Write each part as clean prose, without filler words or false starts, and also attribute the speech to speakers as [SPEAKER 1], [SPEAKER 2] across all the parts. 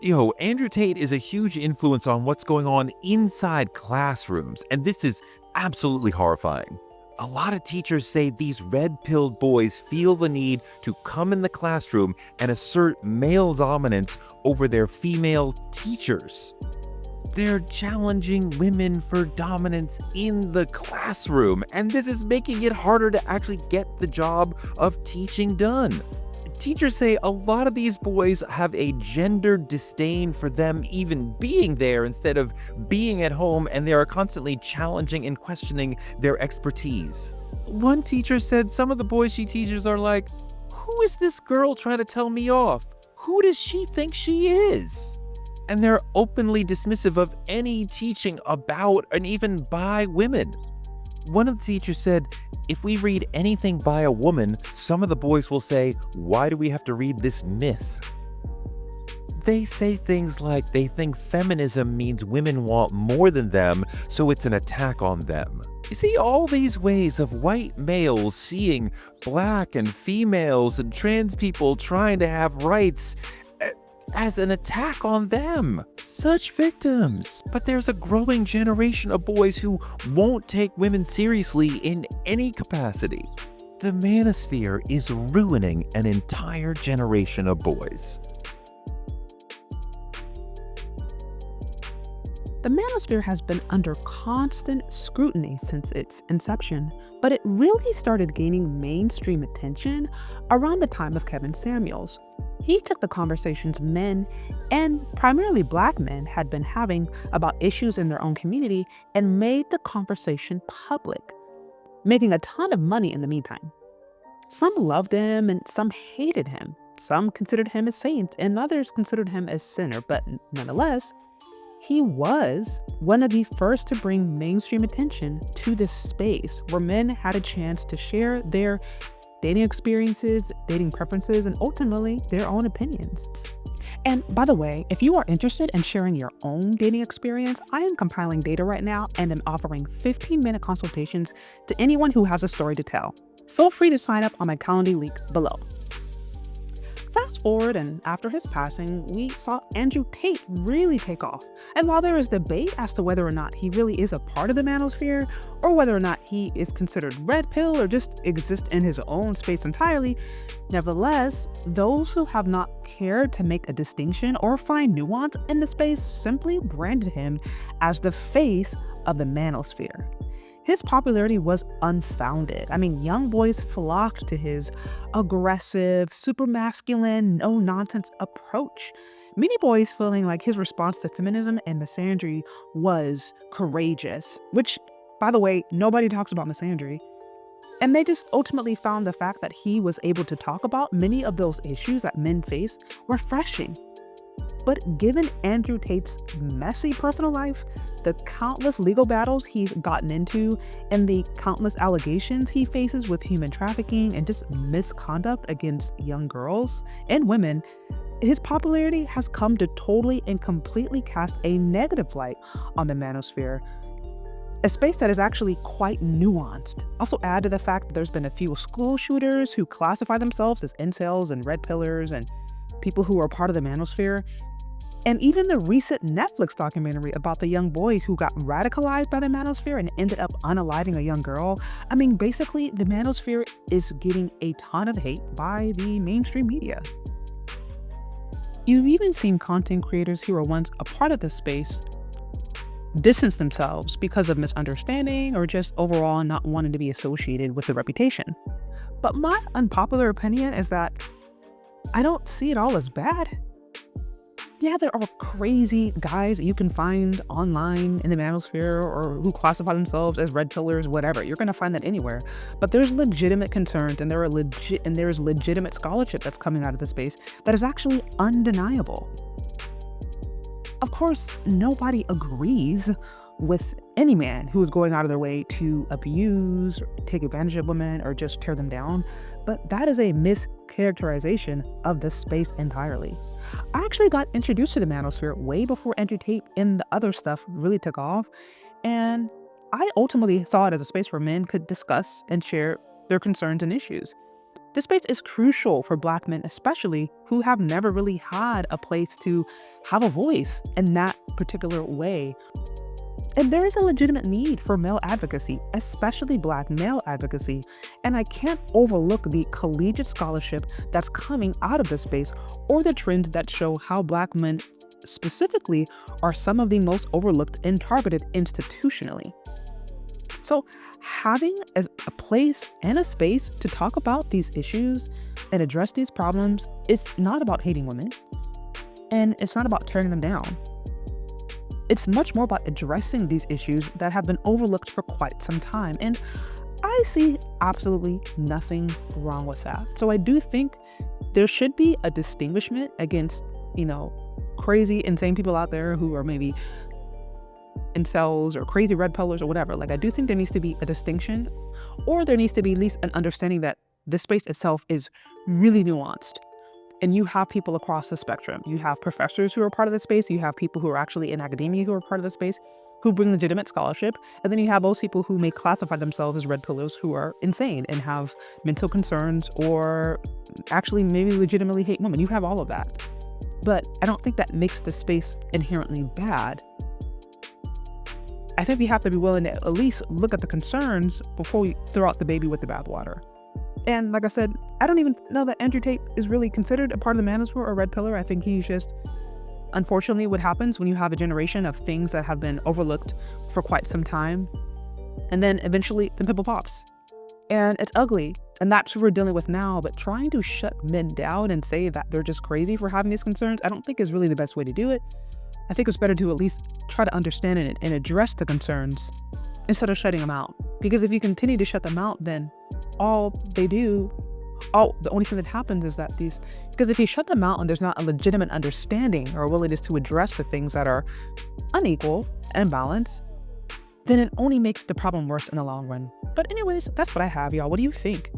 [SPEAKER 1] Andrew Tate is a huge influence on what's going on inside classrooms, and this is absolutely horrifying. A lot of teachers say these red-pilled boys feel the need to come in the classroom and assert male dominance over their female teachers. They're challenging women for dominance in the classroom, and this is making it harder to actually get the job of teaching done. Teachers say a lot of these boys have a gender disdain for them even being there instead of being at home, and they are constantly challenging and questioning their expertise. One teacher said some of the boys she teaches are like, "Who is this girl trying to tell me off? Who does she think she is?" And they're openly dismissive of any teaching about and even by women. One of the teachers said, "If we read anything by a woman, some of the boys will say, 'Why do we have to read this myth?'" They say things like they think feminism means women want more than them, so it's an attack on them. You see all these ways of white males seeing black and females and trans people trying to have rights as an attack on them. Such victims. But there's a growing generation of boys who won't take women seriously in any capacity. The Manosphere is ruining an entire generation of boys.
[SPEAKER 2] The Manosphere has been under constant scrutiny since its inception, but it really started gaining mainstream attention around the time of Kevin Samuels. He took the conversations men, and primarily Black men, had been having about issues in their own community and made the conversation public, making a ton of money in the meantime. Some loved him and some hated him. Some considered him a saint and others considered him a sinner, but nonetheless, he was one of the first to bring mainstream attention to this space where men had a chance to share their dating experiences, dating preferences, and ultimately their own opinions. And by the way, if you are interested in sharing your own dating experience, I am compiling data right now and am offering 15-minute consultations to anyone who has a story to tell. Feel free to sign up on my Calendly link below. Fast forward, and after his passing, we saw Andrew Tate really take off. And while there is debate as to whether or not he really is a part of the Manosphere, or whether or not he is considered red pill or just exists in his own space entirely, nevertheless, those who have not cared to make a distinction or find nuance in the space simply branded him as the face of the Manosphere. His popularity was unfounded. I mean, young boys flocked to his aggressive, super masculine, no-nonsense approach. Many boys feeling like his response to feminism and misandry was courageous, which, by the way, nobody talks about misandry. And they just ultimately found the fact that he was able to talk about many of those issues that men face refreshing. But given Andrew Tate's messy personal life, the countless legal battles he's gotten into, and the countless allegations he faces with human trafficking and just misconduct against young girls and women, his popularity has come to totally and completely cast a negative light on the Manosphere, a space that is actually quite nuanced. Also add to the fact that there's been a few school shooters who classify themselves as incels and red pillars and people who are part of the Manosphere. And even the recent Netflix documentary about the young boy who got radicalized by the Manosphere and ended up unaliving a young girl. I mean, basically, the Manosphere is getting a ton of hate by the mainstream media. You've even seen content creators who were once a part of this space distance themselves because of misunderstanding or just overall not wanting to be associated with the reputation. But my unpopular opinion is that I don't see it all as bad. Yeah, there are crazy guys that you can find online in the Manosphere or who classify themselves as red pillars, whatever. You're going to find that anywhere. But there's legitimate concerns and there is legitimate scholarship that's coming out of the space that is actually undeniable. Of course, nobody agrees with any man who is going out of their way to abuse, or take advantage of women, or just tear them down. But that is a mischaracterization of this space entirely. I actually got introduced to the Manosphere way before Andrew Tate and the other stuff really took off, and I ultimately saw it as a space where men could discuss and share their concerns and issues. This space is crucial for Black men, especially who have never really had a place to have a voice in that particular way. And there is a legitimate need for male advocacy, especially Black male advocacy. And I can't overlook the collegiate scholarship that's coming out of this space, or the trends that show how Black men specifically are some of the most overlooked and targeted institutionally. So having a place and a space to talk about these issues and address these problems is not about hating women, and it's not about tearing them down. It's much more about addressing these issues that have been overlooked for quite some time. And I see absolutely nothing wrong with that. So I do think there should be a distinguishment against, crazy, insane people out there who are maybe incels or crazy red pillars or whatever. Like, I do think there needs to be a distinction, or there needs to be at least an understanding that this space itself is really nuanced. And you have people across the spectrum. You have professors who are part of the space. You have people who are actually in academia who are part of the space, who bring legitimate scholarship. And then you have those people who may classify themselves as red pillars who are insane and have mental concerns, or actually maybe legitimately hate women. You have all of that. But I don't think that makes the space inherently bad. I think we have to be willing to at least look at the concerns before we throw out the baby with the bathwater. And like I said, I don't even know that Andrew Tate is really considered a part of the Manosphere or red pillar. I think he's just, unfortunately, what happens when you have a generation of things that have been overlooked for quite some time, and then eventually the pimple pops. And it's ugly. And that's what we're dealing with now. But trying to shut men down and say that they're just crazy for having these concerns, I don't think is really the best way to do it. I think it's better to at least try to understand it and address the concerns instead of shutting them out. Because if you continue to shut them out, then the only thing that happens is that because if you shut them out and there's not a legitimate understanding or willingness to address the things that are unequal and imbalanced, then it only makes the problem worse in the long run. But anyways, that's what I have, y'all. What do you think?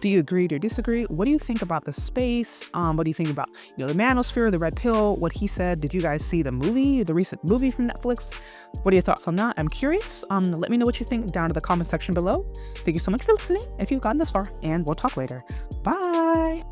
[SPEAKER 2] Do you agree or disagree? What do you think about the space? What do you think about, the Manosphere, the red pill, what he said? Did you guys see the recent movie from Netflix? What are your thoughts on that? I'm curious. Let me know what you think down in the comment section below. Thank you so much for listening if you've gotten this far, and we'll talk later. Bye.